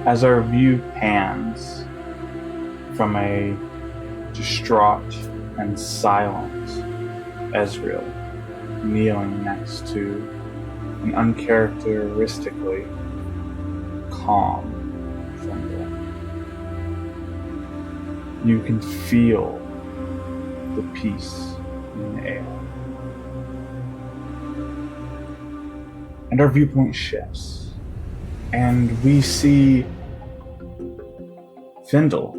As our view pans from a distraught and silent Ezreal kneeling next to an uncharacteristically calm Thunder, you can feel the peace in the air. And our viewpoint shifts, and we see Findle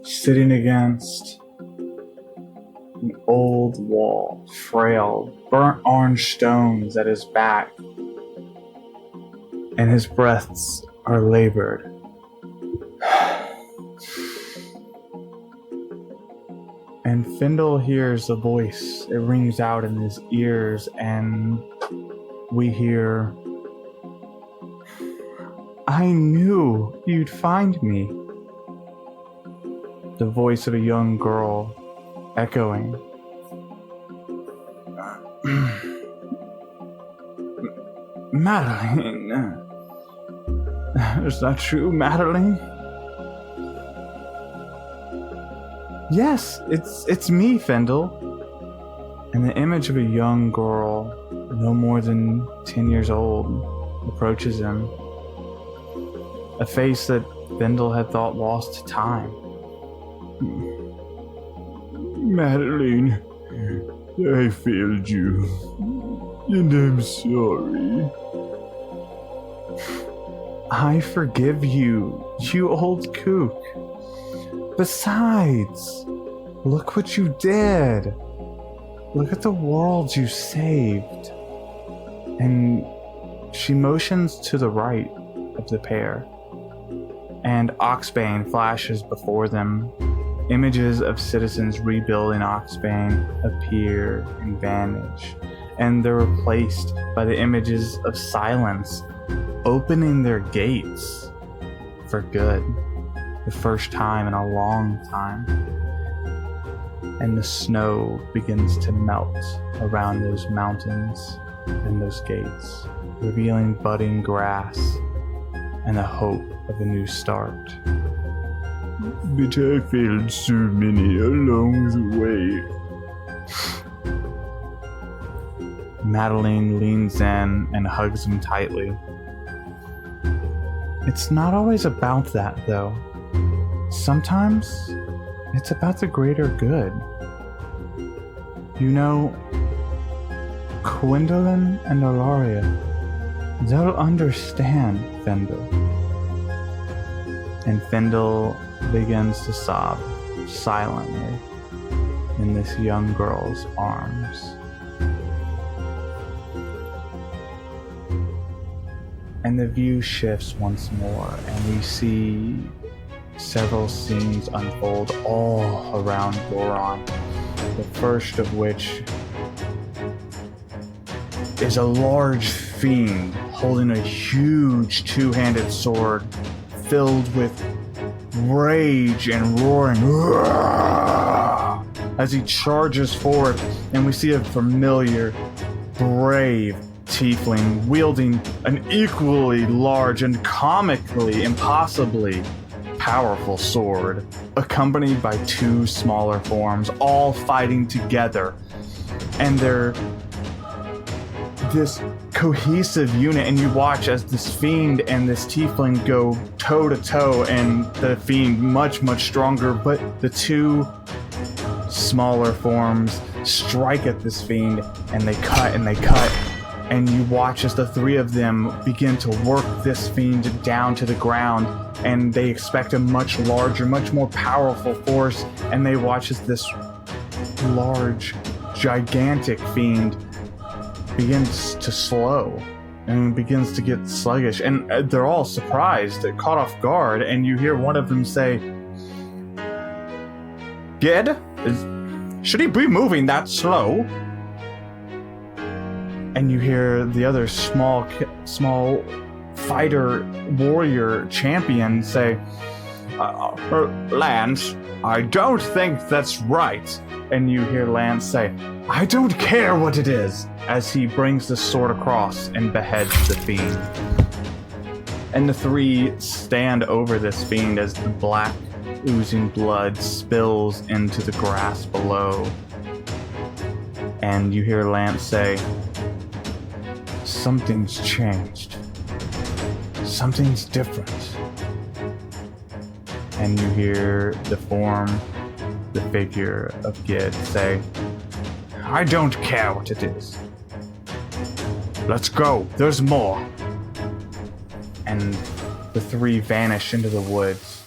sitting against an old wall, frail, burnt orange stones at his back, and his breaths are labored. And Findle hears a voice. It rings out in his ears, and we hear, "I knew you'd find me." The voice of a young girl echoing. "Madeline. Is that true, Madeline?" "Yes, it's me, Findle." And the image of a young girl, no more than 10 years old, approaches him. A face that Findle had thought lost to time. "Madeline, I failed you, and I'm sorry." "I forgive you, you old kook. Besides, look what you did. Look at the world you saved." And she motions to the right of the pair, and Oxbane flashes before them. Images of citizens rebuilding Oxbane appear and vanish, and they're replaced by the images of silence opening their gates for good, the first time in a long time. And the snow begins to melt around those mountains and those gates, revealing budding grass and the hope of a new start. "But I failed so many along the way." Madeline leans in and hugs him tightly. "It's not always about that, though. Sometimes it's about the greater good. You know, Gwendolyn and Alaria, they'll understand, Findle." And Findle begins to sob silently in this young girl's arms. And the view shifts once more, and we see several scenes unfold all around Goarahn. The first of which is a large fiend holding a huge two-handed sword filled with rage and roaring as he charges forward, and we see a familiar, brave tiefling wielding an equally large and comically impossibly powerful sword, accompanied by two smaller forms, all fighting together. And they're this cohesive unit, and you watch as this fiend and this tiefling go toe to toe, and the fiend much stronger, but the two smaller forms strike at this fiend, and they cut, and you watch as the three of them begin to work this fiend down to the ground, and they expect a much larger, much more powerful force, and they watch as this large, gigantic fiend begins to slow and begins to get sluggish, and they're all surprised, caught off guard, and you hear one of them say, "Ged, should he be moving that slow?" And you hear the other small fighter, warrior, champion say, "Lance, I don't think that's right." And you hear Lance say, "I don't care what it is," as he brings the sword across and beheads the fiend. And the three stand over this fiend as the black oozing blood spills into the grass below. And you hear Lance say, "Something's changed. Something's different." And you hear the figure of Gid say, "I don't care what it is. Let's go, there's more." And the three vanish into the woods.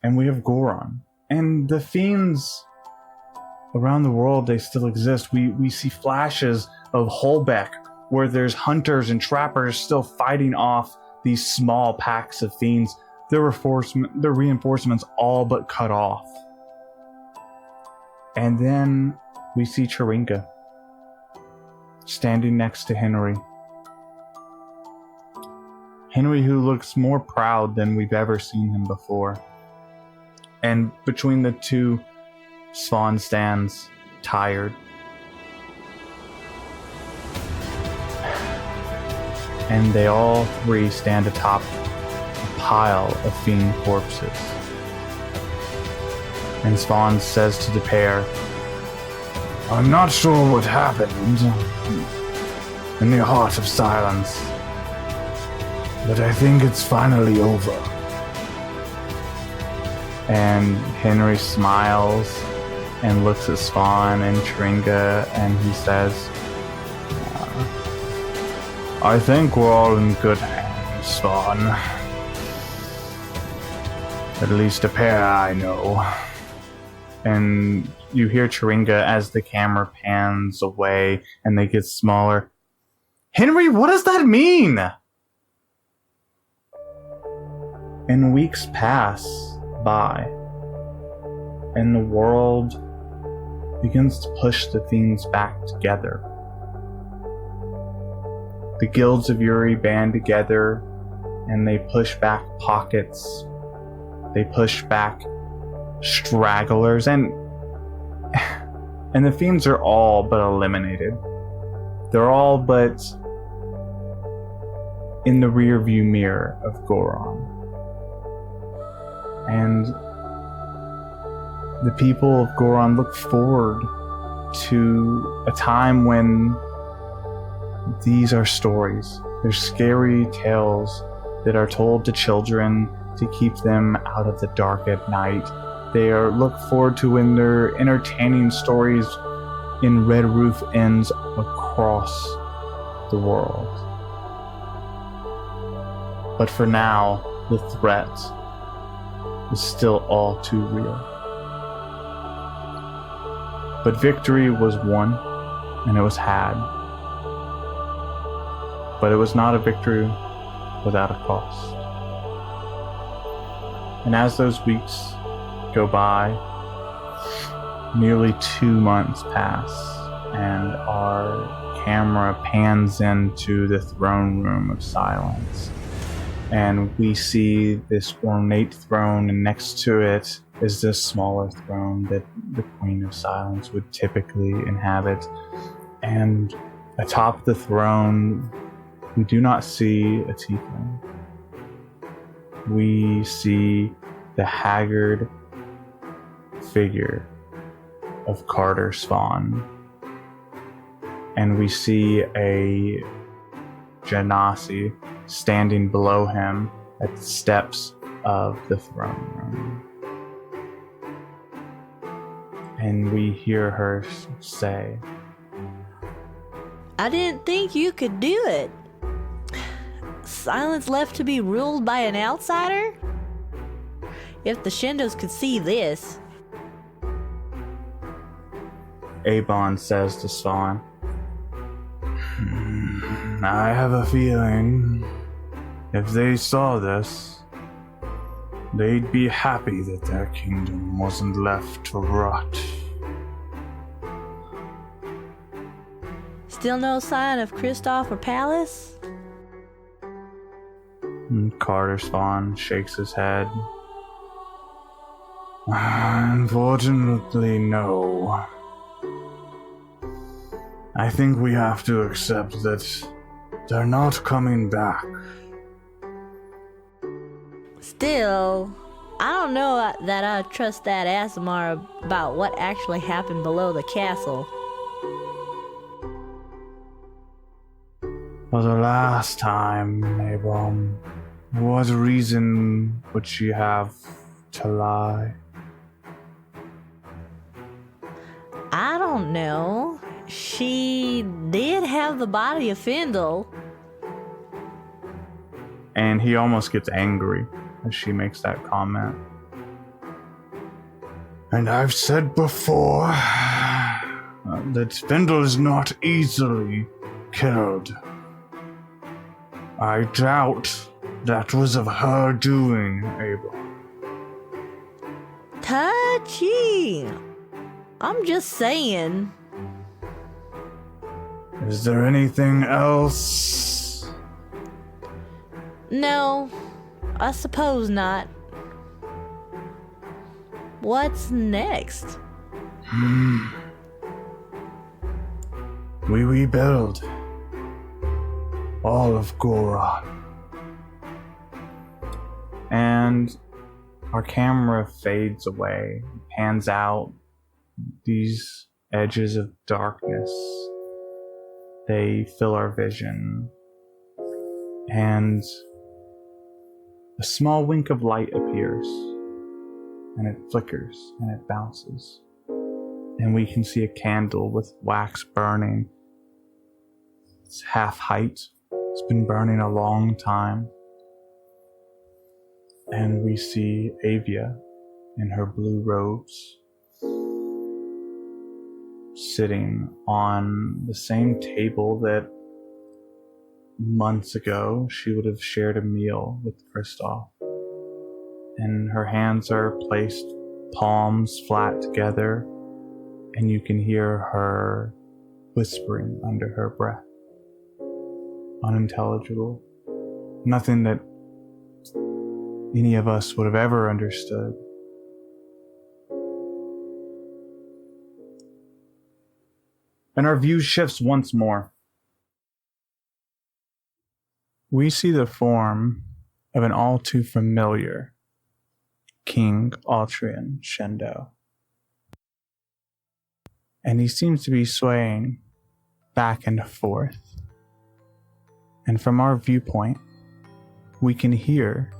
And we have Goarahn. And the fiends around the world, they still exist. We see flashes of Holbeck, where there's hunters and trappers still fighting off these small packs of fiends. Their reinforcements all but cut off. And then we see Chiringa standing next to Henry. Henry, who looks more proud than we've ever seen him before. And between the two, Svan stands tired. And they all three stand atop a pile of fiend corpses. And Svan says to the pair, "I'm not sure what happened in the heart of silence, but I think it's finally over." And Henry smiles and looks at Svan and Chiringa, and he says, "I think we're all in good hands, Svan. At least a pair I know." And you hear Chiringa as the camera pans away and they get smaller. "Henry, what does that mean?" And weeks pass by, and the world begins to push the fiends back together. The guilds of Uri band together, and they push back pockets. They push back stragglers, and the fiends are all but eliminated. They're all but in the rearview mirror of Goarahn. And the people of Goarahn look forward to a time when these are stories. They're scary tales that are told to children to keep them out of the dark at night. They are looked forward to when they're entertaining stories in red roof inns across the world. But for now, the threat is still all too real. But victory was won, and it was had. But it was not a victory without a cost. And as those weeks go by, nearly 2 months pass, and our camera pans into the throne room of silence. And we see this ornate throne, and next to it is this smaller throne that the Queen of Silence would typically inhabit. And atop the throne, we do not see a tiefling. We see the haggard figure of Carter Svan. And we see a Genasi standing below him at the steps of the throne room. And we hear her say, "I didn't think you could do it. Silence left to be ruled by an outsider? If the Shindos could see this." Abon says to Svan, "I have a feeling if they saw this, they'd be happy that their kingdom wasn't left to rot." Still no sign of Kristoff or Palace? And Carter Svan shakes his head. "Unfortunately, no. I think we have to accept that They're not coming back. Still, I don't know that I trust that Asimar about what actually happened below the castle. For the last time, Mabon, what reason would she have to lie? I don't know. She did have the body of Findle. And he almost gets angry as she makes that comment. And I've said before that Findle is not easily killed. I doubt that was of her doing, Abel. Touchy. I'm just saying. Is there anything else? No, I suppose not. What's next? We rebuild all of Goarahn. And our camera fades away, pans out these edges of darkness. They fill our vision. And a small wink of light appears. And it flickers and it bounces. And we can see a candle with wax burning. It's half height. It's been burning a long time. And we see Avia in her blue robes sitting on the same table that months ago she would have shared a meal with Kristoff. And her hands are placed palms flat together, and you can hear her whispering under her breath. Unintelligible. Nothing that any of us would have ever understood. And our view shifts once more. We see the form of an all too familiar King Altrian Shendo. And he seems to be swaying back and forth. And from our viewpoint, we can hear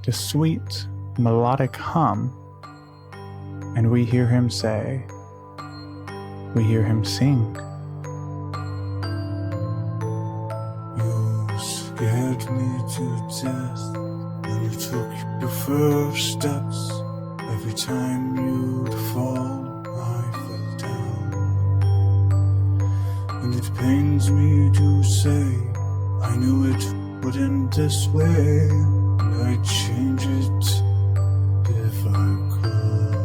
the sweet melodic hum, and we hear him say, we hear him sing. You scared me to death when you took your first steps. Every time you'd fall, I fell down. And it pains me to say, I knew it would end this way, and I'd change it if I could.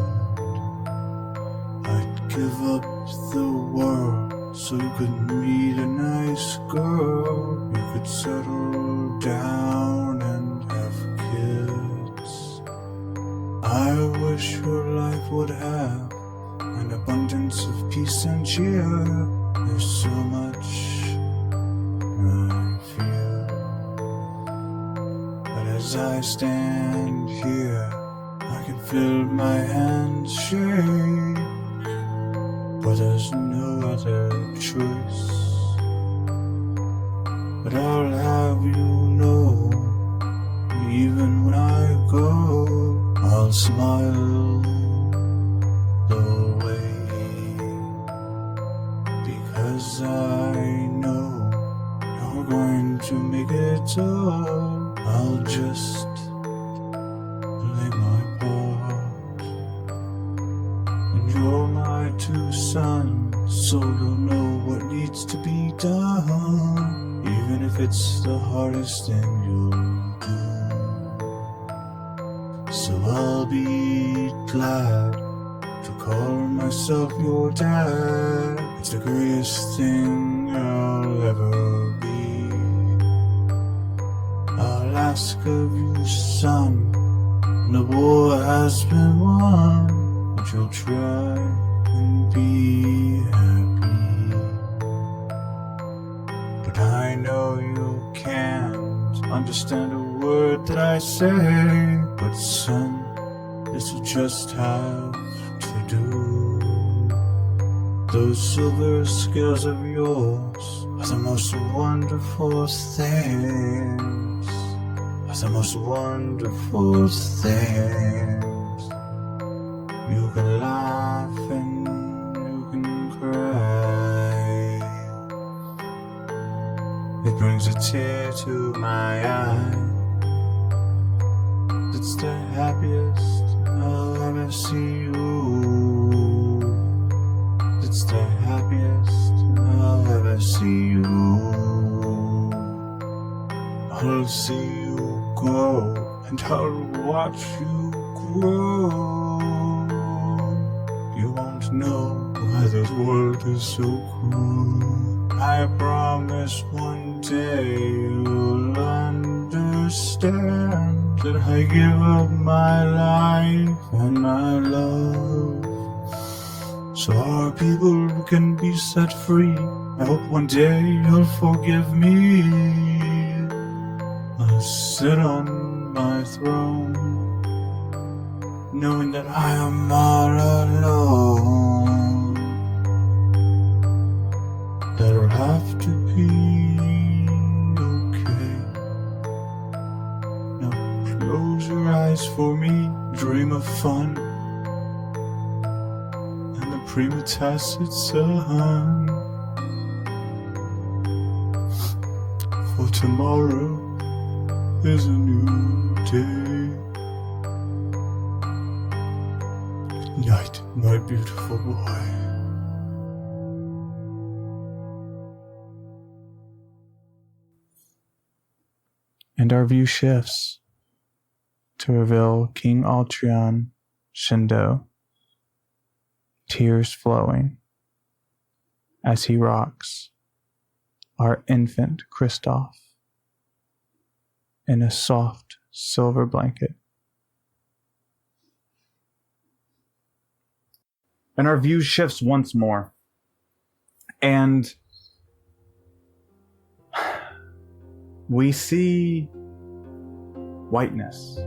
I'd give up the world so you could meet a nice girl. You could settle down and have kids. I wish your life would have an abundance of peace and cheer. There's so much I fear. But as I stand here, I can feel my hands shake. But there's no other choice. But I'll have you know, even when I go, I'll smile the way. Because I know you're going to make it all. I'll just play my part. And you're my two sons, so you'll know what needs to be done, even if it's the hardest thing you'll do. So I'll be glad to call myself your dad. It's the greatest thing I'll ever be. I'll ask of you, son, when the war has been won, that you'll try and be happy. But I understand a word that I say, but son, this you just have to do. Those silver scales of yours are the most wonderful things. Are the most wonderful things. You can laugh and you can cry. It brings a tear to my eye. It's the happiest I'll ever see you. It's the happiest I'll ever see you. I'll see you grow, and I'll watch you grow. You won't know why this world is so cruel. I promise one day you'll understand that I give up my life and my love, so our people can be set free. I hope one day you'll forgive me. I'll sit on my throne, knowing that I am all alone. That'll have to be okay. Now close your eyes for me, dream of fun and the premutacid sun. For tomorrow is a new day. Good night, my beautiful boy. And our view shifts to reveal King Altrian Shindo, tears flowing as he rocks our infant Kristoff in a soft silver blanket. And our view shifts once more, and we see whiteness.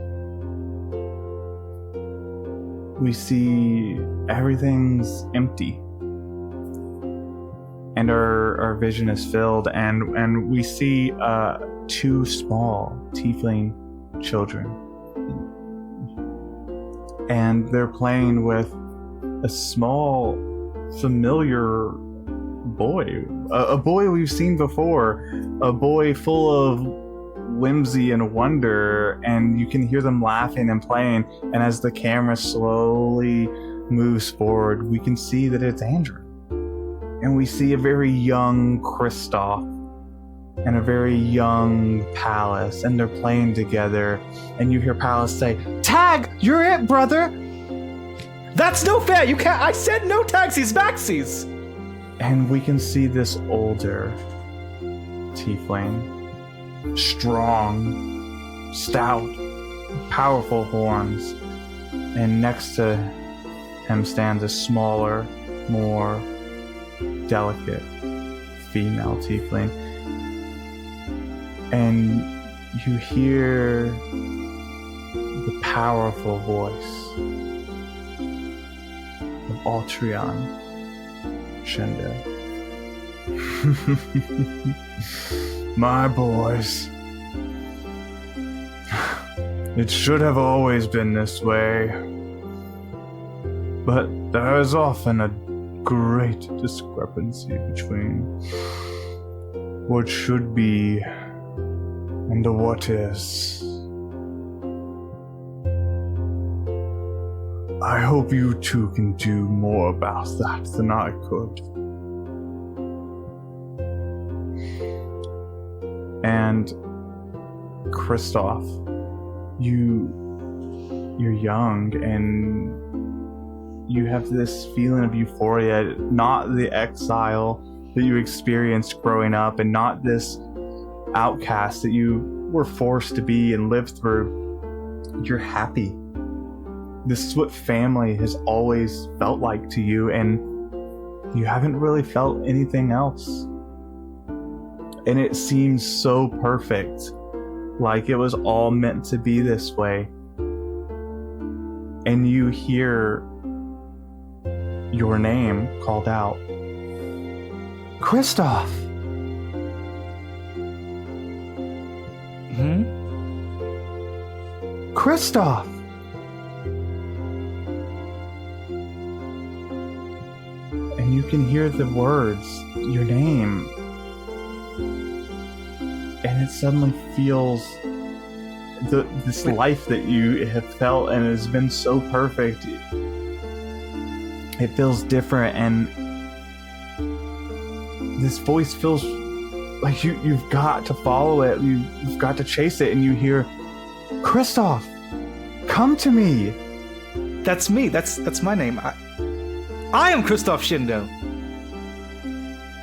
We see everything's empty. And our vision is filled, and we see two small tiefling children. And they're playing with a small, familiar boy. A boy we've seen before. A boy full of whimsy and wonder, and you can hear them laughing and playing. And as the camera slowly moves forward, we can see that it's Andrew. And we see a very young Kristoff and a very young Palace, and they're playing together. And you hear Palace say, "Tag, you're it, brother." That's no fair. You can't. I said no tagsies, backsies. And we can see this older tiefling, strong, stout, powerful horns, and next to him stands a smaller, more delicate female tiefling. And you hear the powerful voice of Altrian Shindo. My boys, it should have always been this way, but there is often a great discrepancy between what should be and what is. I hope you two can do more about that than I could. And Kristoff, you're young and you have this feeling of euphoria, not the exile that you experienced growing up, and not this outcast that you were forced to be and live through. You're happy. This is what family has always felt like to you, and you haven't really felt anything else. And it seems so perfect like it was all meant to be this way. And you hear your name called out. Kristoff! Kristoff! And you can hear the words, your name. And it suddenly feels this life that you have felt and has been so perfect. It feels different, and this voice feels like you've got to follow it. You've got to chase it, and you hear, Kristoff, come to me. That's me. That's my name. I am Kristoff Shindo.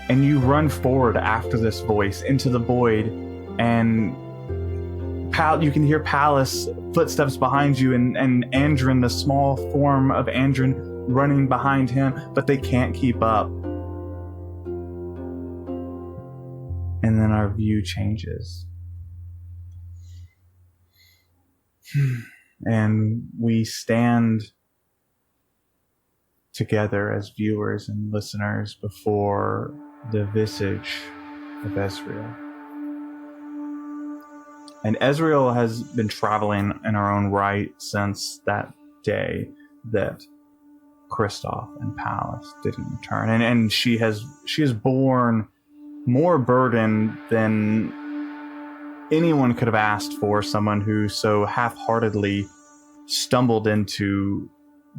And you run forward after this voice into the void, and you can hear Pallas footsteps behind you, and Andrin, the small form of Andrin, running behind him, but they can't keep up. And then our view changes. And we stand together as viewers and listeners before the visage of Ezreal. And Ezreal has been traveling in her own right since that day that Kristoff and Pallas didn't return. And she has borne more burden than anyone could have asked for, someone who so half-heartedly stumbled into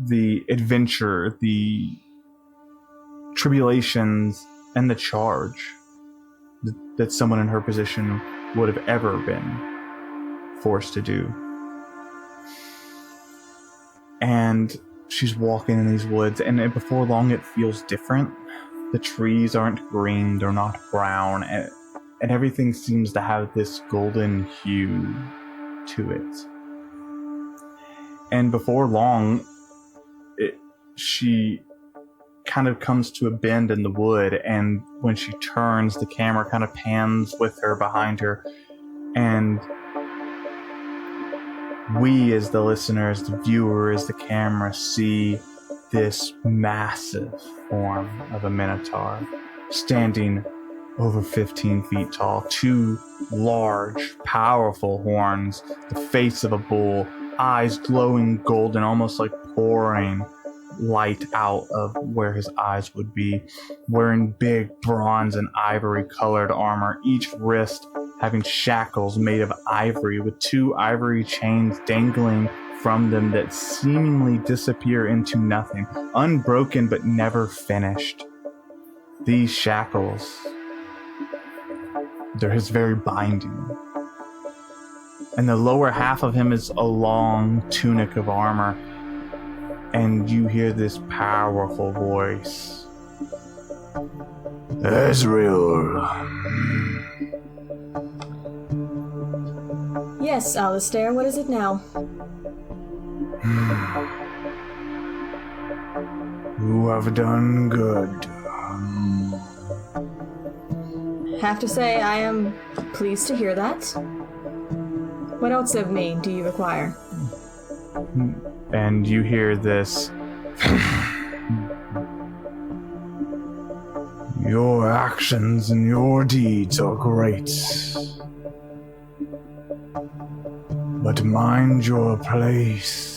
the adventure, the tribulations, and the charge that someone in her position would have ever been forced to do. And she's walking in these woods, and before long it feels different. The trees aren't green, they're not brown, and everything seems to have this golden hue to it. And before long, she kind of comes to a bend in the wood, and when she turns, the camera kind of pans with her behind her, and we as the listeners, the viewers, the camera see this massive form of a minotaur standing over 15 feet tall, two large, powerful horns, the face of a bull, eyes glowing golden, almost like pouring light out of where his eyes would be, wearing big bronze and ivory colored armor, each wrist having shackles made of ivory with two ivory chains dangling from them that seemingly disappear into nothing, unbroken but never finished. These shackles, they're his very binding. And the lower half of him is a long tunic of armor, and you hear this powerful voice. Ezreal. Yes, Alistair, what is it now? You have done good. Have to say, I am pleased to hear that. What else of me do you require? And you hear this. Your actions and your deeds are great. But mind your place.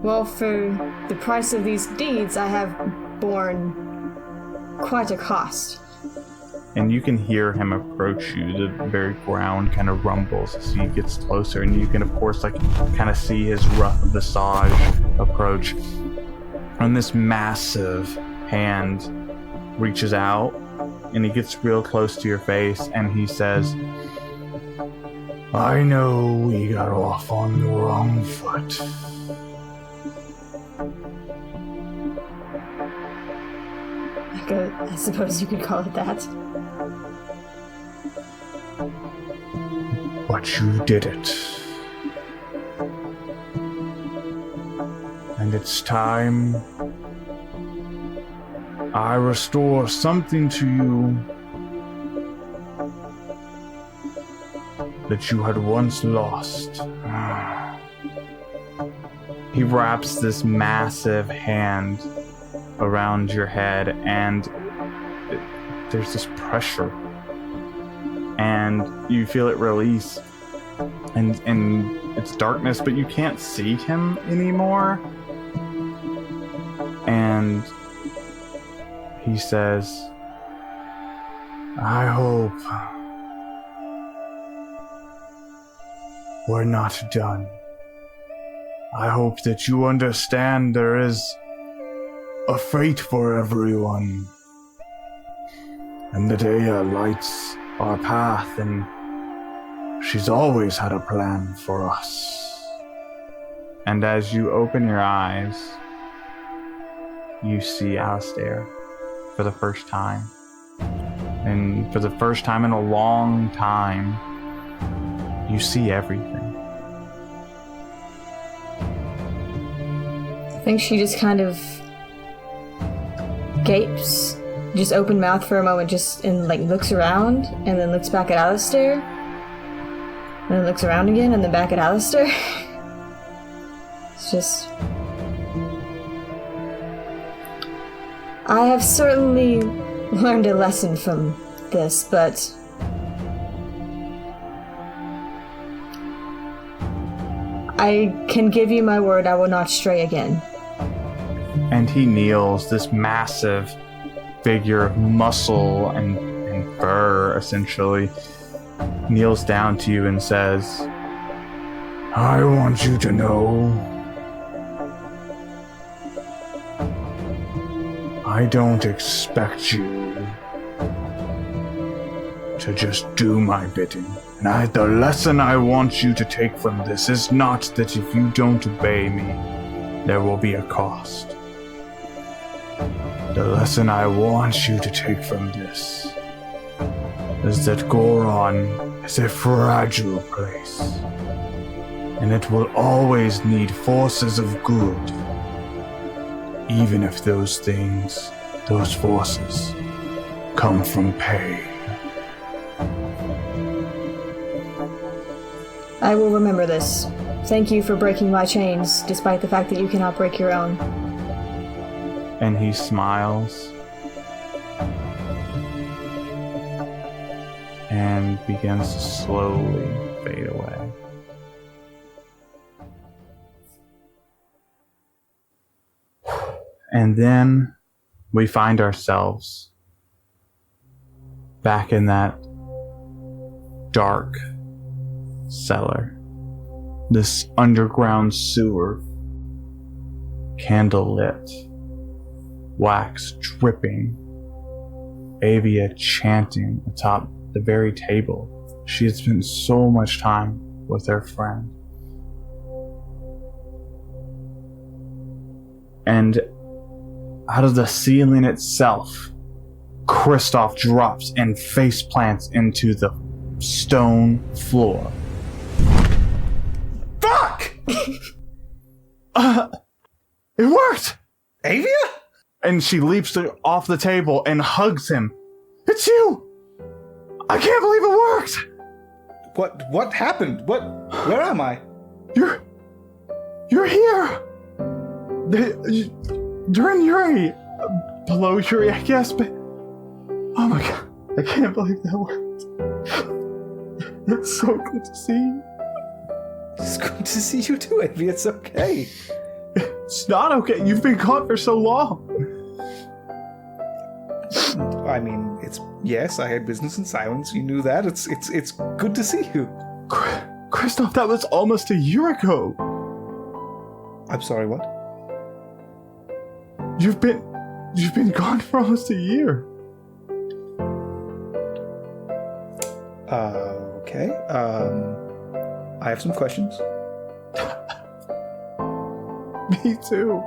Well, for the price of these deeds, I have borne quite a cost. And you can hear him approach you. The very ground kind of rumbles as he gets closer, and you can, of course, kind of see his rough visage approach. And this massive hand reaches out, and he gets real close to your face, and he says, I know we got off on the wrong foot. I suppose you could call it that. But you did it. And it's time I restore something to you that you had once lost. He wraps this massive hand around your head, and there's this pressure, and you feel it release, and it's darkness, but you can't see him anymore. And he says, I hope we're not done. I hope that you understand there is a fate for everyone, and that Aya lights our path, and she's always had a plan for us. And as you open your eyes, you see Alistair for the first time. And for the first time in a long time, you see everything. I think she just kind of gapes, just open mouth for a moment, and looks around, and then looks back at Alistair, and then looks around again, and then back at Alistair. It's just... I have certainly learned a lesson from this, but I can give you my word I will not stray again. And he kneels, this massive figure of muscle and fur, essentially, kneels down to you and says, I want you to know, I don't expect you to just do my bidding. And the lesson I want you to take from this is not that if you don't obey me, there will be a cost. The lesson I want you to take from this is that Goarahn is a fragile place, and it will always need forces of good, even if those forces, come from pain. I will remember this. Thank you for breaking my chains, despite the fact that you cannot break your own. And he smiles and begins to slowly fade away. And then we find ourselves back in that dark cellar, this underground sewer, candle lit, wax dripping, Avia chanting atop the very table she had spent so much time with her friend. And out of the ceiling itself, Kristoff drops and face plants into the stone floor. Fuck! It worked! Avia? And she leaps off the table and hugs him. It's you! I can't believe it worked! What happened? Where am I? You're here! You're in Yuri. Below Yuri, I guess, but... Oh my god, I can't believe that worked. It's so good to see you. It's good to see you too, Avia. It's okay. It's not okay. You've been gone for so long. I mean, yes, I had business in silence. You knew that. It's good to see you. Kristoff, that was almost a year ago. I'm sorry, what? You've been gone for almost a year. Okay. I have some questions. Me too.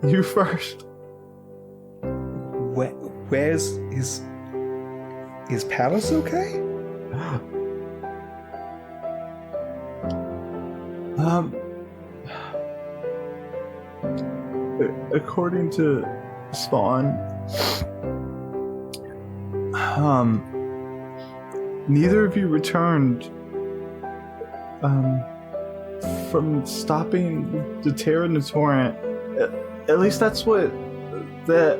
You first. Where's is Palace okay? According to Spawn, Neither of you returned from stopping the tear in the torrent. At least that's what the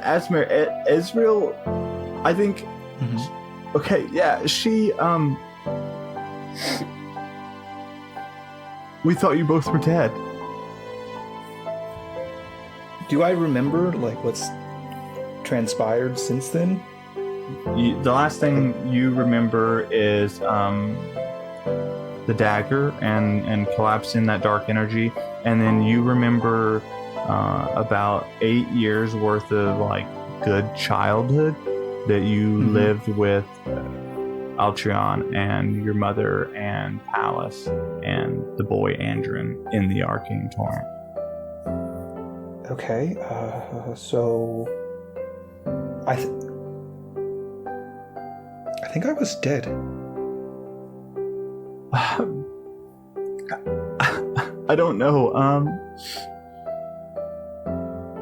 Asmer Ezreal, I think. Okay, yeah, she we thought you both were dead. Do I remember like what's transpired since then? The last thing you remember is the dagger and collapsing that dark energy, and then you remember about 8 years worth of like good childhood that you lived with Altreon and your mother and Pallas and the boy Andrin in the arcane torrent. Okay, so I think I was dead. I don't know.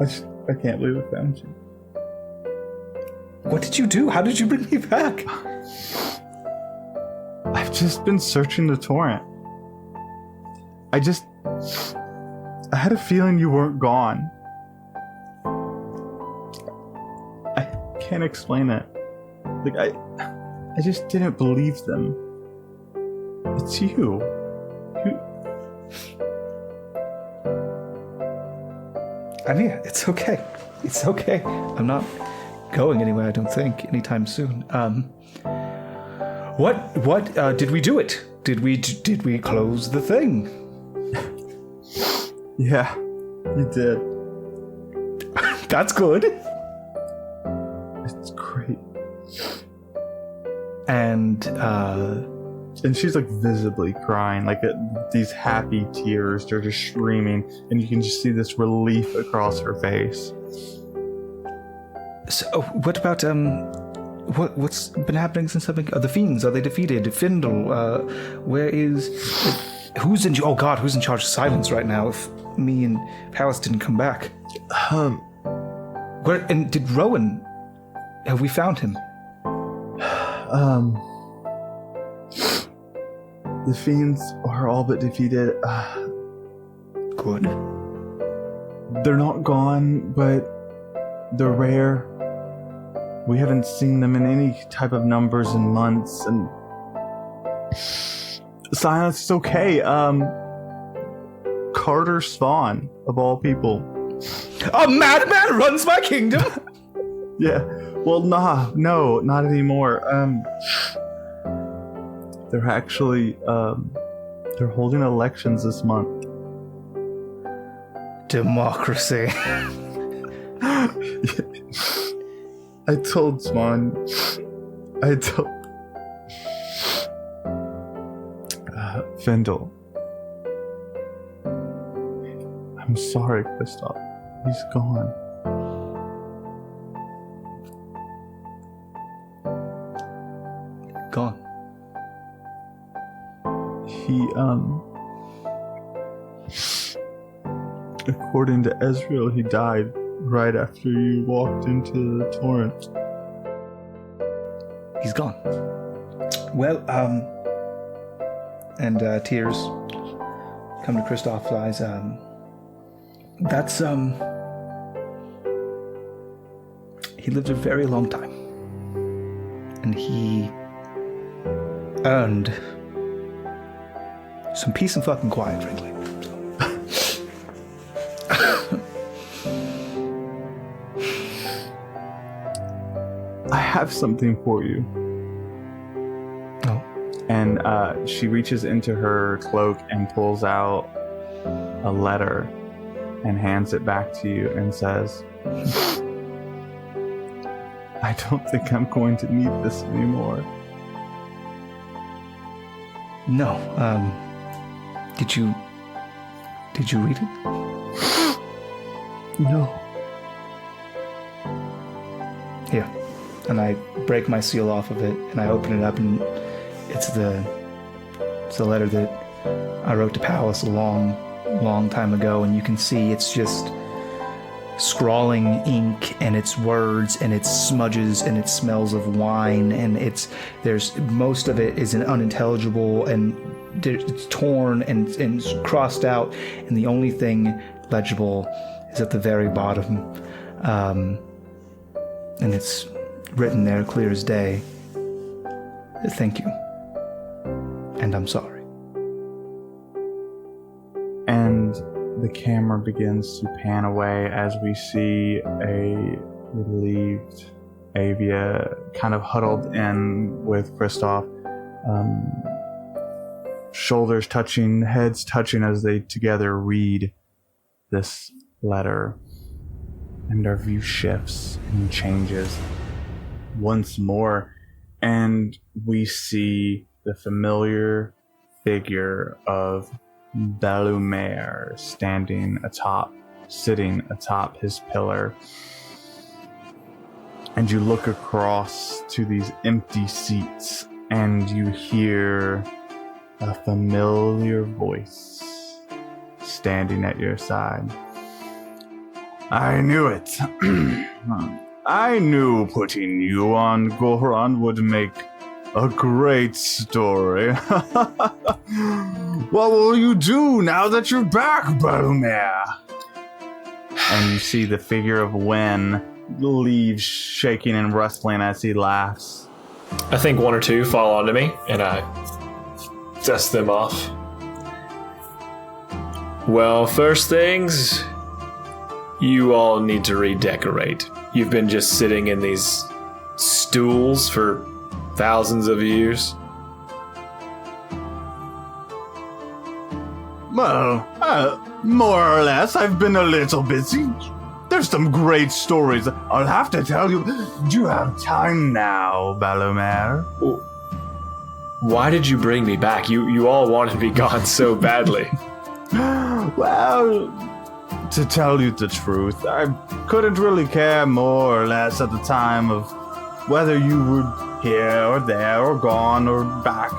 I can't believe I found you. What did you do? How did you bring me back? I've just been searching the torrent. I had a feeling you weren't gone. I can't explain it. Like I just didn't believe them. It's you. I mean, it's okay. It's okay. I'm not going anywhere, I don't think, anytime soon. What did we do it? Did we close the thing? Yeah, you did. That's good. It's great. And she's like visibly crying, like these happy tears. They're just streaming, and you can just see this relief across her face. So, what about what's been happening since something? The fiends, are they defeated? Findle, where is? Who's in? Oh God, who's in charge of silence right now? If me and Pallas didn't come back, where and did Rowan? Have we found him? The fiends are all but defeated. Good. They're not gone, but they're rare. We haven't seen them in any type of numbers in months, and silence is okay. Carter Spawn, of all people. A madman runs my kingdom. Yeah. Well, no, not anymore. They're actually they're holding elections this month. Democracy. I told Swan. Findle. I'm sorry, Kristoff. He's gone. Gone. He, according to Ezreal, he died right after you walked into the torrent. He's gone. Well, and tears come to Kristoff's eyes. That's, he lived a very long time. And he earned some peace and fucking quiet, frankly. I have something for you. Oh. And she reaches into her cloak and pulls out a letter and hands it back to you and says, I don't think I'm going to need this anymore. No, did you read it? No. Here. And I break my seal off of it, and I open it up, and it's the letter that I wrote to Pallas a long time ago, and you can see it's just scrawling ink, and it's words, and it's smudges, and it smells of wine, and there's most of it is unintelligible, and it's torn and crossed out, and the only thing legible is at the very bottom, and it's written there clear as day. Thank you, and I'm sorry. And the camera begins to pan away as we see a relieved Avia kind of huddled in with Kristoff, shoulders touching, heads touching as they together read this letter. And our view shifts and changes once more, and we see the familiar figure of Bellumer sitting atop his pillar. And you look across to these empty seats and you hear a familiar voice standing at your side. I knew it. I knew putting you on Goarahn would make a great story. What will you do now that you're back, Bellumer? And you see the figure of Wen, leaves shaking and rustling as he laughs. I think one or two fall onto me, and I dust them off. Well, first things, you all need to redecorate. You've been just sitting in these stools for thousands of years. Well, more or less. I've been a little busy. There's some great stories I'll have to tell you. Do you have time now, Bellumer? Why did you bring me back? You all wanted me gone so badly. Well, to tell you the truth, I couldn't really care more or less at the time of whether you were here or there or gone or back.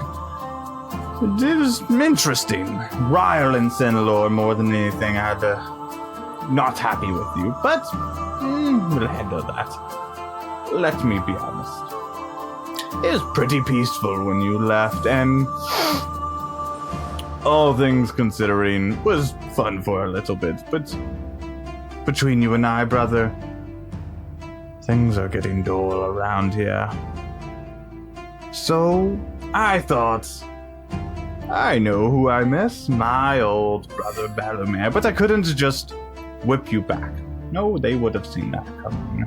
It was interesting. Ryle and Sinlor, more than anything, I had not happy with you, but we'll handle that. Let me be honest. It was pretty peaceful when you left, and all things considering, was fun for a little bit, but between you and I, brother, things are getting dull around here. So, I thought, I know who I miss, my old brother Bellumer, but I couldn't just whip you back. No, they would have seen that coming.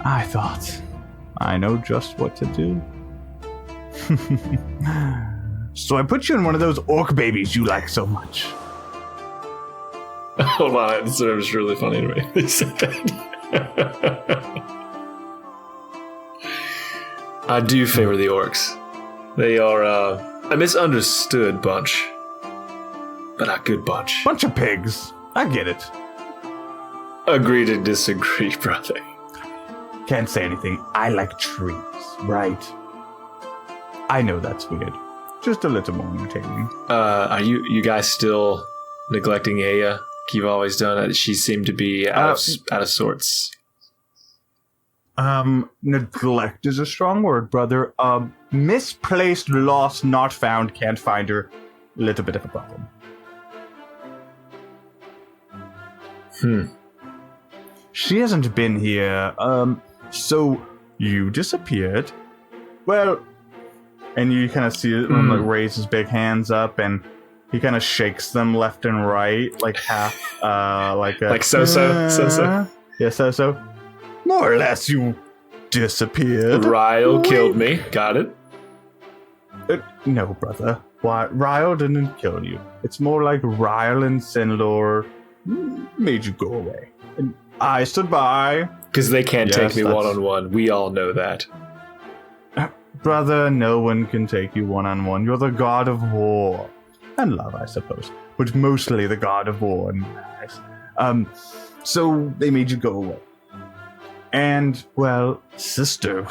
I thought, I know just what to do. So I put you in one of those orc babies you like so much. Hold on, this was really funny to me. He said that. I do favor the orcs. They are a misunderstood bunch, but a good bunch. Bunch of pigs. I get it. Agree to disagree, brother. Can't say anything. I like trees, right? I know that's weird. Just a little more entertaining. Are you guys still neglecting Aya? You've always done it. She seemed to be out of sorts. Neglect is a strong word, brother. Misplaced, lost, not found, can't find her. A little bit of a problem. She hasn't been here. So you disappeared. Well, and you kind of see him like raise his big hands up, and he kind of shakes them left and right, like half, like so-so. Yeah, so. More or less, you disappeared. Ryle killed me. Got it. No, brother. Why? Ryle didn't kill you. It's more like Ryle and Sinlor made you go away. And I stood by. Because they can't take me one-on-one. We all know that. Brother, no one can take you one-on-one. You're the god of war. And love, I suppose. But mostly the god of war and eyes. So they made you go away. And, well, sister,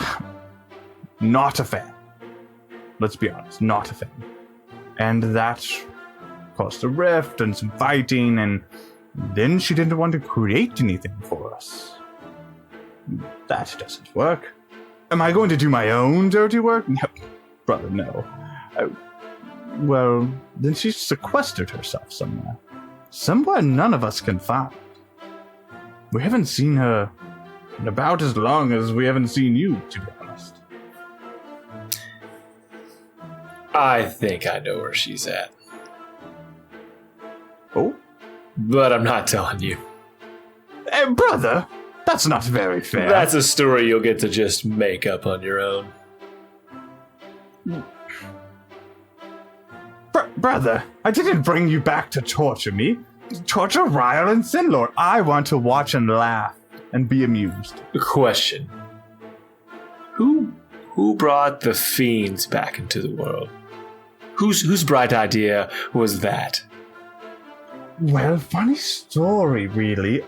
not a fan. Let's be honest, not a fan. And that caused a rift and some fighting, and Then she didn't want to create anything for us. That doesn't work. Am I going to do my own dirty work? No, brother, no. Well, then she sequestered herself somewhere. Somewhere none of us can find. We haven't seen her in about as long as we haven't seen you, to be honest. I think I know where she's at. Oh? But I'm not telling you. Brother, that's not very fair. That's a story you'll get to just make up on your own. Brother, I didn't bring you back to torture me. Torture Ryle and Sinlord. I want to watch and laugh and be amused. Question. Who brought the fiends back into the world? Whose bright idea was that? Well, funny story, really.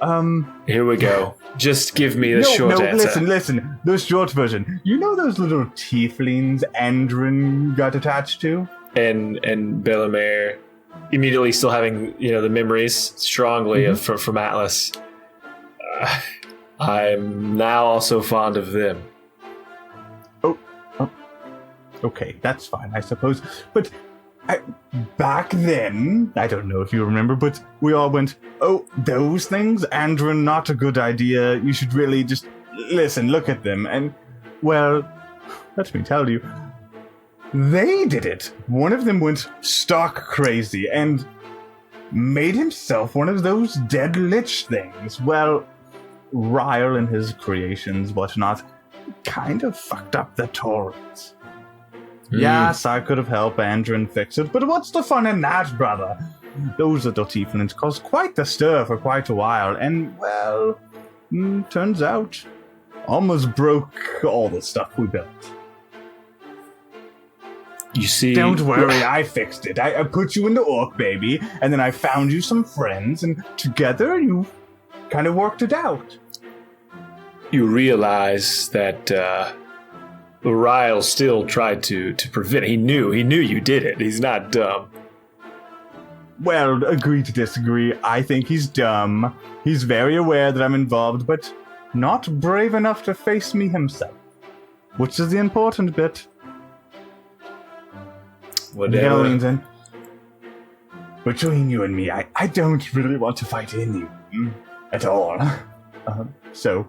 Here we go. Just give me the short answer. Listen. The short version. You know those little tieflings Andrin got attached to? And Bellamere immediately still having, the memories strongly from Atlas. I'm now also fond of them. Oh, okay, that's fine, I suppose. But back then, I don't know if you remember, but we all went, oh, those things? Andrin, not a good idea. You should really just listen, look at them. And, well, let me tell you, they did it. One of them went stark crazy and made himself one of those dead lich things. Well, Ryle and his creations, whatnot, kind of fucked up the torrents. Yes, I could have helped Andrin fix it, but what's the fun in that, brother? Those little tieflings caused quite the stir for quite a while, and, well, turns out, almost broke all the stuff we built. You see... Don't worry, I fixed it. I put you in the orc, baby, and then I found you some friends, and together you kind of worked it out. You realize that Ryle still tried to prevent it. He knew you did it. He's not dumb. Well, agree to disagree. I think he's dumb. He's very aware that I'm involved, but not brave enough to face me himself. Which is the important bit. Whatever. In. Between you and me, I don't really want to fight anyone at all. So,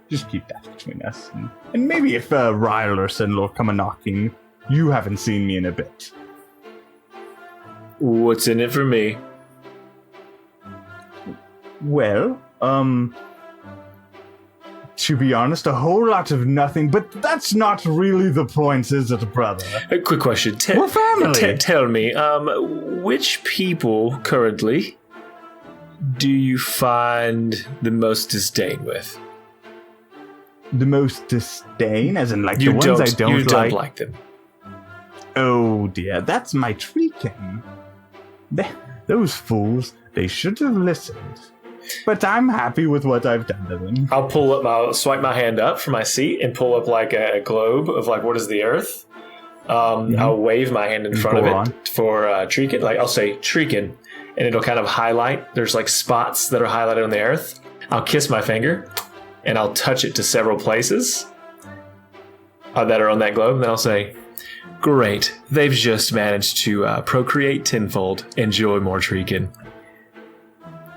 just keep that between us. And maybe if Ryle or Sinlor come a-knocking, you haven't seen me in a bit. What's in it for me? Well, to be honest, a whole lot of nothing, but that's not really the point, is it, brother? A quick question. We're family! Tell me, which people currently do you find the most disdain with? The most disdain? As in, like, the ones I don't like? You don't like them. Oh, dear, that's my treating. Those fools, they should have listened. But I'm happy with what I've done to them. I'll swipe my hand up from my seat and pull up like a globe of like what is the Earth. I'll wave my hand in front of it for Treekin. Like I'll say Treekin, and it'll kind of highlight. There's like spots that are highlighted on the Earth. I'll kiss my finger, and I'll touch it to several places that are on that globe. And then I'll say, "Great, they've just managed to procreate tenfold. Enjoy more Treekin."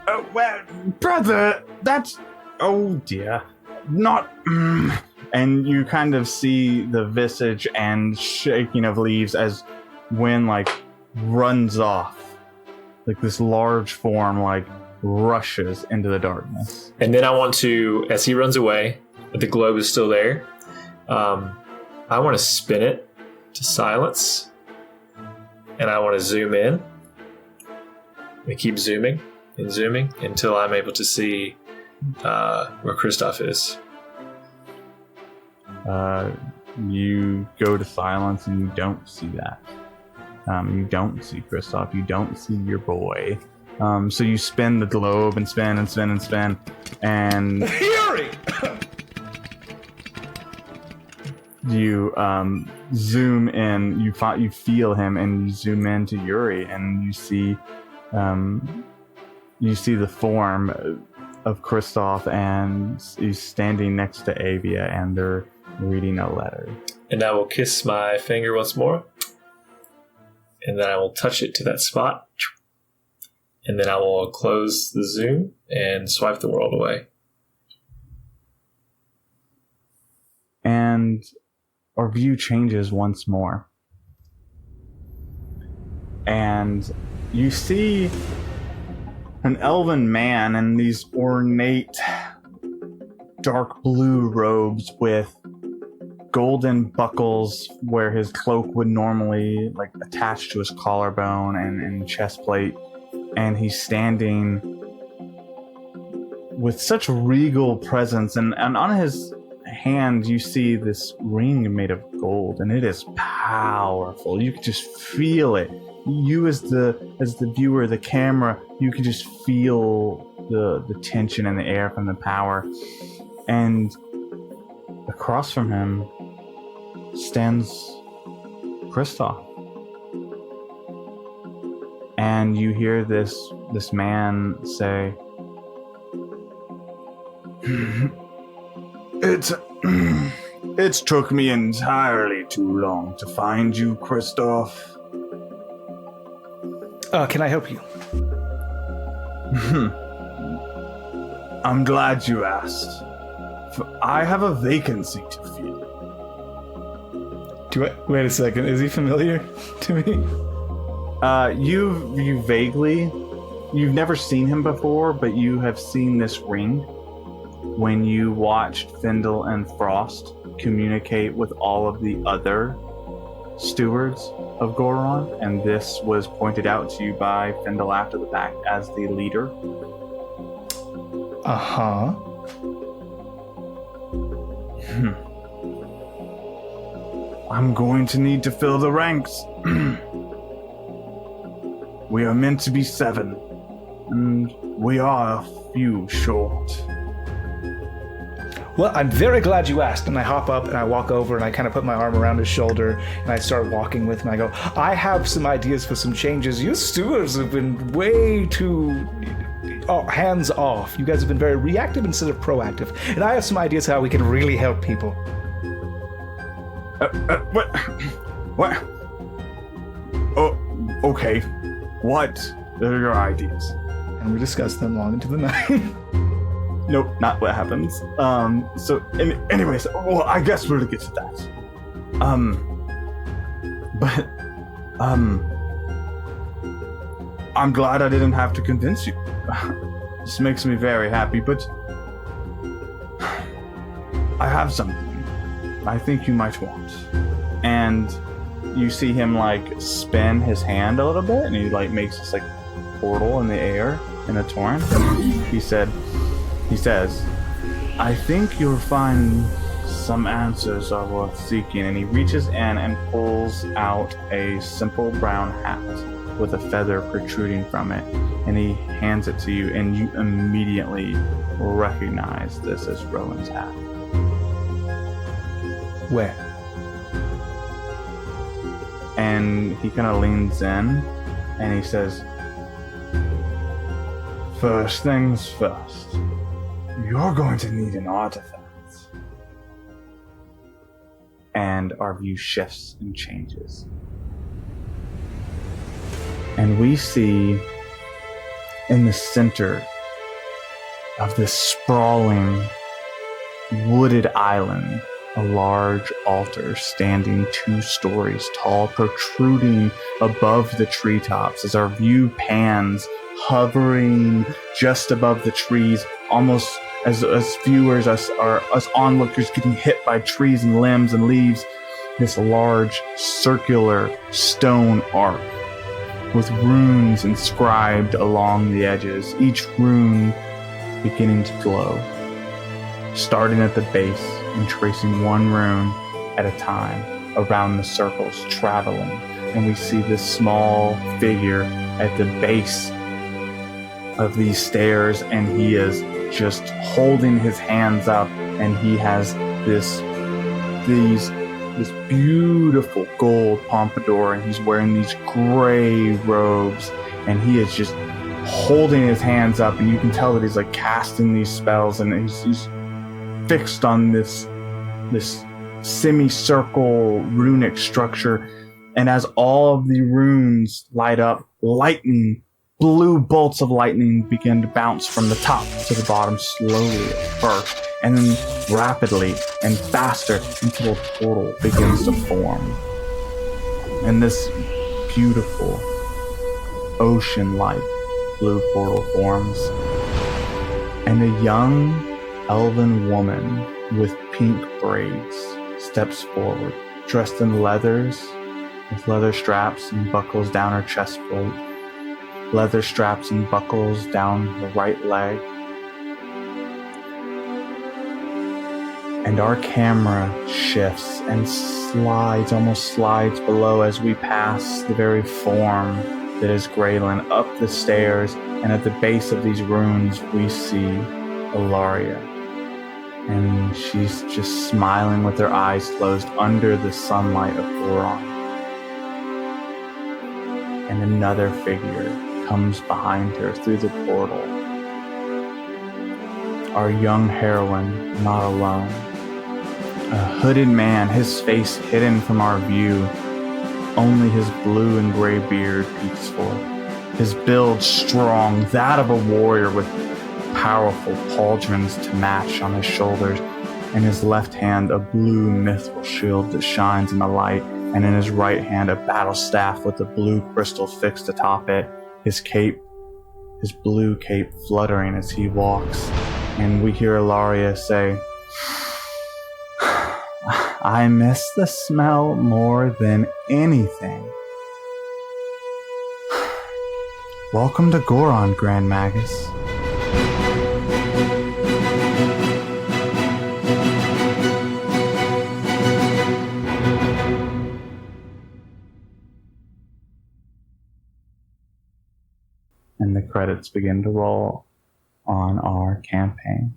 Oh, well, brother, that's... Oh, dear. Not... And you kind of see the visage and shaking of leaves as wind, like, runs off. Like, this large form, like, rushes into the darkness. And then I want to, as he runs away, the globe is still there, I want to spin it to silence. And I want to zoom in. And keep zooming. And zooming until I'm able to see where Kristoff is. You go to silence and you don't see that. You don't see Kristoff. You don't see your boy. So you spin the globe and spin and spin and spin. And Fury! you zoom in. You feel him and you zoom into Yuri and you see... you see the form of Kristoff, and he's standing next to Avia, and they're reading a letter. And I will kiss my finger once more. And then I will touch it to that spot. And then I will close the zoom and swipe the world away. And our view changes once more. And you see an elven man in these ornate dark blue robes with golden buckles where his cloak would normally like attach to his collarbone and chest plate. And he's standing with such regal presence, and on his hand you see this ring made of gold, and it is powerful. You can just feel it. You as the viewer, the camera, you can just feel the tension in the air from the power. And across from him stands Kristoff. And you hear this man say, It's took me entirely too long to find you, Kristoff. Can I help you? I'm glad you asked. For I have a vacancy to fill. Wait a second, is he familiar to me? You vaguely, you've never seen him before, but you have seen this ring when you watched Findle and Frost communicate with all of the other stewards of Goarahn, and this was pointed out to you by Findle after the fact as the leader. Uh-huh. I'm going to need to fill the ranks. We are meant to be 7, and we are a few short. Well, I'm very glad you asked. And I hop up and I walk over and I kind of put my arm around his shoulder and I start walking with him. I go, I have some ideas for some changes. You stewards have been way too hands off. You guys have been very reactive instead of proactive. And I have some ideas how we can really help people. What? Oh, okay. What are your ideas? And we discuss them long into the night. Nope, not what happens. Anyways, well, I guess we're to get to that. I'm glad I didn't have to convince you. This makes me very happy, but I have something I think you might want. And you see him like spin his hand a little bit, and he like makes this like portal in the air in a torrent. He says, I think you'll find some answers are worth seeking. And he reaches in and pulls out a simple brown hat with a feather protruding from it. And he hands it to you, and you immediately recognize this as Rowan's hat. Where? And he kind of leans in and he says, first things first, you're going to need an artifact. And our view shifts and changes. And we see in the center of this sprawling wooded island a large altar standing 2 stories tall, protruding above the treetops as our view pans, hovering just above the trees, almost as viewers, us onlookers getting hit by trees and limbs and leaves. This large circular stone arc with runes inscribed along the edges, each rune beginning to glow, starting at the base and tracing one rune at a time around the circles, traveling. And we see this small figure at the base of these stairs, and he is just holding his hands up, and he has this beautiful gold pompadour, and he's wearing these gray robes, and he is just holding his hands up, and you can tell that he's like casting these spells, and he's fixed on this semicircle runic structure. And as all of the runes light up, blue bolts of lightning begin to bounce from the top to the bottom slowly at first, and then rapidly and faster until a portal begins to form. And this beautiful ocean-like blue portal forms. And a young elven woman with pink braids steps forward, dressed in leathers, with leather straps and buckles down her chest plate, leather straps and buckles down her right leg. And our camera shifts and almost slides below as we pass the very form that is Graylin up the stairs, and at the base of these runes we see Ilaria. And she's just smiling with her eyes closed under the sunlight of Goarahn. And another figure comes behind her through the portal. Our young heroine, not alone. A hooded man, his face hidden from our view. Only his blue and gray beard peeks forth. His build strong, that of a warrior with powerful pauldrons to match on his shoulders. In his left hand, a blue mithril shield that shines in the light, and in his right hand, a battle staff with a blue crystal fixed atop it. His blue cape fluttering as he walks. And we hear Ilaria say, "I miss the smell more than anything." Welcome to Goarahn, Grand Magus. And the credits begin to roll on our campaign.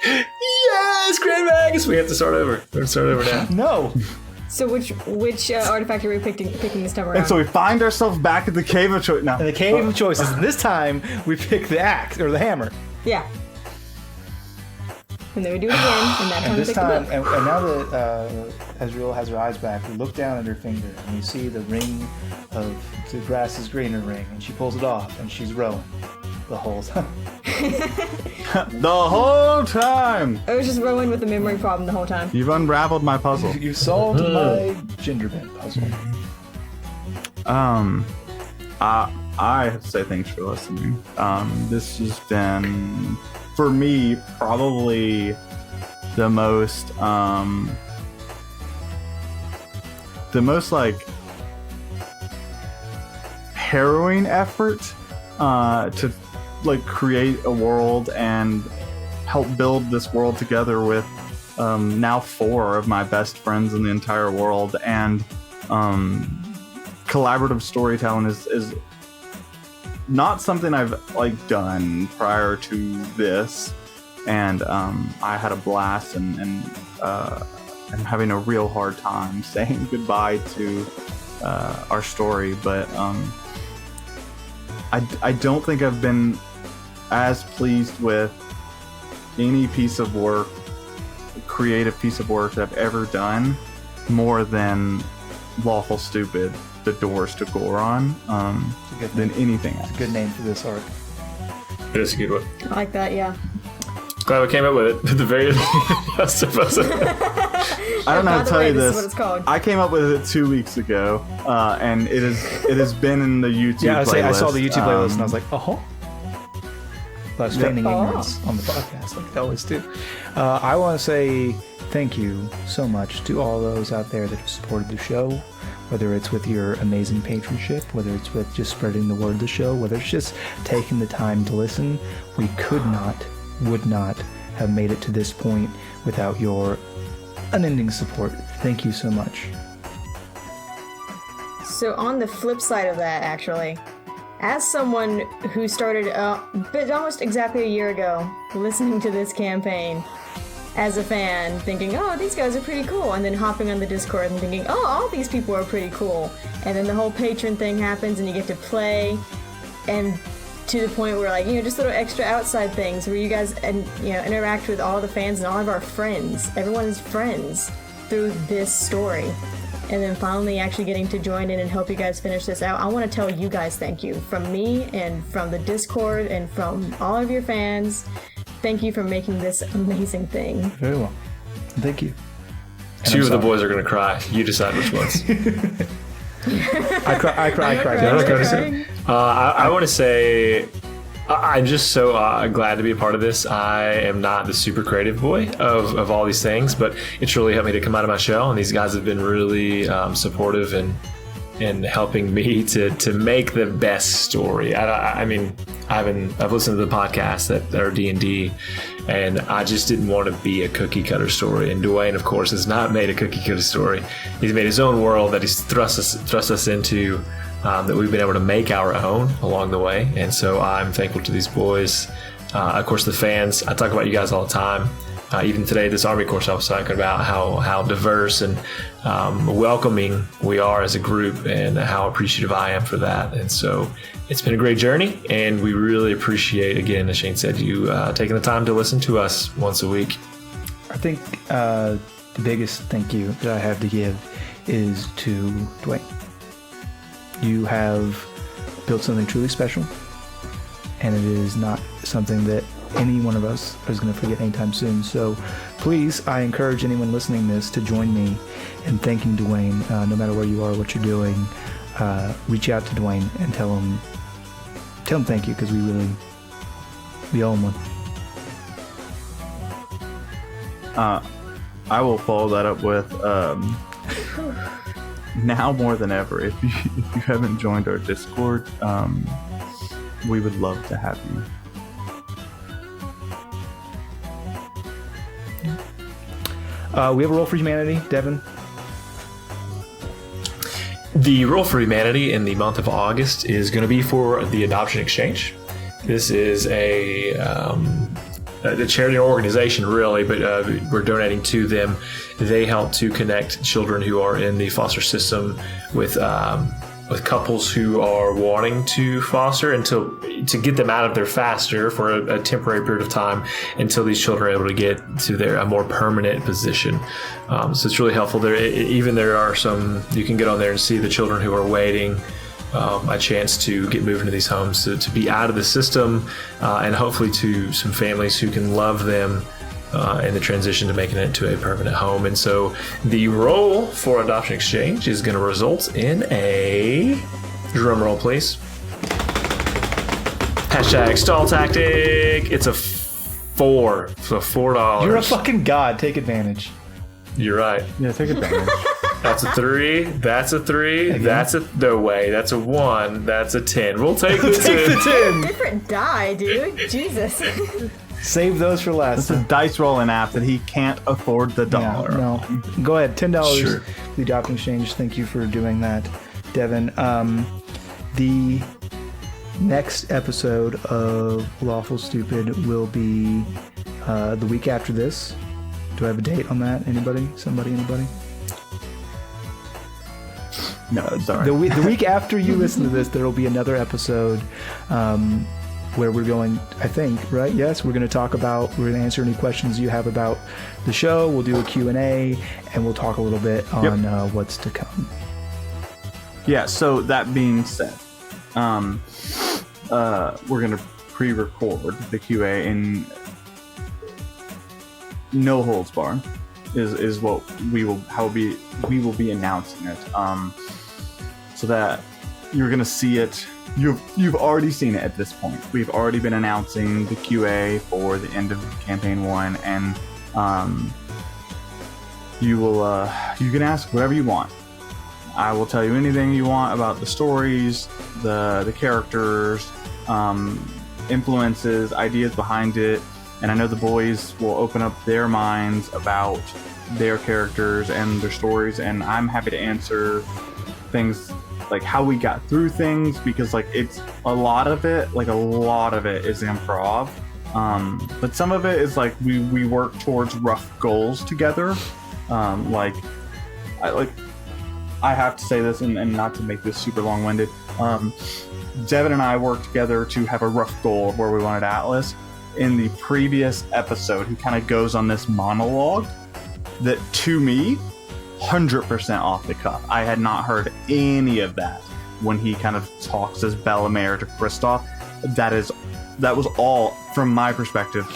Yes, Grand Magus! We have to start over. We're going to start over now. No. So which artifact are we picking this time around? And so we find ourselves back at the Cave of Choice. In the Cave of Choices. And this time, we pick the axe, or the hammer. Yeah. And then we do it again, and that time And we this pick the time, book. and now that Ezreal has her eyes back, we look down at her finger, and we see the ring of the grass is greener ring, and she pulls it off, and she's rowing the whole time. The whole time! I was just rowing with a memory problem the whole time. You've unraveled my puzzle. You solved my gingerbread puzzle. I have to say thanks for listening. This has been, for me, probably the most like harrowing effort to like create a world and help build this world together with now 4 of my best friends in the entire world. And collaborative storytelling is not something I've like done prior to this, and I had a blast, and I'm having a real hard time saying goodbye to our story, but I don't think I've been as pleased with any piece of work, creative piece of work that I've ever done, more than Lawful Stupid, The Doors to Goarahn, than anything else. It's a good name for this arc. It is a good one. I like that, yeah. Glad we came up with it at the very best of us. I don't know how to tell you This this. is what it's called. I came up with it 2 weeks ago, and it has been in the YouTube Yeah, playlist. I saw the YouTube playlist, and I was like, oh. I was feigning Oh. ignorance on the podcast, like I always do. I want to say thank you so much to all those out there that have supported the show, whether it's with your amazing patronship, whether it's with just spreading the word of the show, whether it's just taking the time to listen. We would not have made it to this point without your unending support. Thank you so much. So on the flip side of that, actually, as someone who started almost exactly a year ago listening to this campaign, as a fan, thinking, oh, these guys are pretty cool, and then hopping on the Discord and thinking, oh, all these people are pretty cool, and then the whole patron thing happens, and you get to play, and to the point where, like, just little extra outside things where you guys, interact with all the fans and all of our friends. Everyone is friends through this story. And then finally actually getting to join in and help you guys finish this out. I want to tell you guys thank you. From me and from the Discord and from all of your fans. Thank you for making this amazing thing. Very well. Thank you. Two of the boys are going to cry. You decide which ones. I cry. I want to say I'm just so glad to be a part of this. I am not the super creative boy of all these things, but it's really helped me to come out of my shell, and these guys have been really supportive and helping me to make the best story. I mean, I've listened to the podcasts that are D&D, and I just didn't want to be a cookie cutter story. And Dwayne, of course, has not made a cookie cutter story. He's made his own world that he's thrust us into. That we've been able to make our own along the way. And so I'm thankful to these boys. Of course, the fans, I talk about you guys all the time. Even today, this Army course, I was talking about how diverse and welcoming we are as a group, and how appreciative I am for that. And so it's been a great journey, and we really appreciate, again, as Shane said, you taking the time to listen to us once a week. I think the biggest thank you that I have to give is to Dwayne. You have built something truly special, and it is not something that any one of us is going to forget anytime soon. So please, I encourage anyone listening to this to join me in thanking Dwayne. No matter where you are, what you're doing, reach out to Dwayne and tell him thank you, because we owe him one. I will follow that up with now more than ever, if you haven't joined our Discord, we would love to have you. We have a Roll for Humanity, Devin. The Roll for Humanity in the month of August is going to be for the Adoption Exchange. This is a charity organization, really, but we're donating to them. They help to connect children who are in the foster system with couples who are wanting to foster, and to get them out of there faster for a temporary period of time until these children are able to get to a more permanent position. So it's really helpful. There are some, you can get on there and see the children who are waiting a chance to get moved into these homes, to be out of the system, and hopefully to some families who can love them in the transition to making it to a permanent home. And so the roll for Adoption Exchange is going to result in a drum roll, please. Hashtag stall tactic. It's a 4, so $4. You're a fucking god. Take advantage. You're right. Yeah, take advantage. That's a 3. That's a 3. Again? That's a no way. That's a 1. That's a 10. We'll take the 10. Different die, dude. Jesus. Save those for last. It's a dice rolling app that he can't afford the dollar. No. Go ahead. $10 Sure. for the Adoption Exchange. Thank you for doing that, Devin. The next episode of Lawful Stupid will be the week after this. Do I have a date on that? Anybody? Somebody? Anybody? No, sorry. The week after you listen to this, there will be another episode where we're going, I think, right? Yes, we're going to answer any questions you have about the show. We'll do a Q&A, and we'll talk a little bit on what's to come. Yeah, so that being said, we're going to pre-record the QA in no holds bar is what we will be announcing it, so that you're going to see it. You've already seen it at this point. We've already been announcing the QA for the end of campaign 1, and you can ask whatever you want. I will tell you anything you want about the stories, the characters, influences, ideas behind it, and I know the boys will open up their minds about their characters and their stories, and I'm happy to answer things like how we got through things, because like it's a lot of it is improv, But some of it is like we work towards rough goals together. Like I have to say this, and not to make this super long-winded. Devin and I worked together to have a rough goal of where we wanted Atlas. In the previous episode, he kind of goes on this monologue that, to me, 100% off the cuff. I had not heard any of that when he kind of talks as Bellamere to Kristoff. That was all, from my perspective,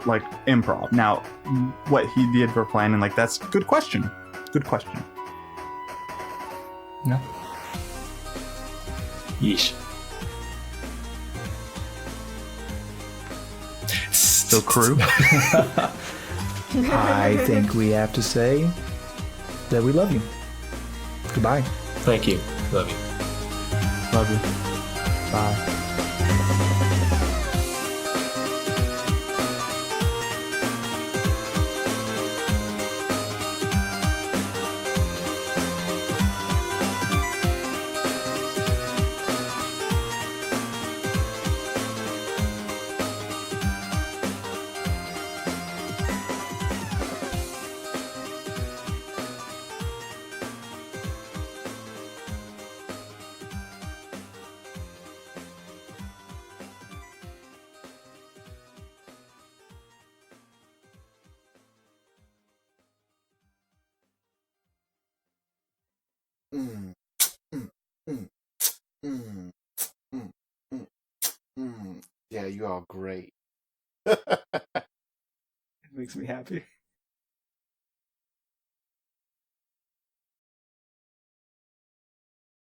like improv. Now, what he did for planning, like, that's a good question. Good question. No. Yeesh. So, crew. I think we have to say that we love you. Goodbye. Thank you. Love you. Love you. Bye. Mm, mm, mm, mm, mm, mm, mm. Yeah, you are great. It makes me happy.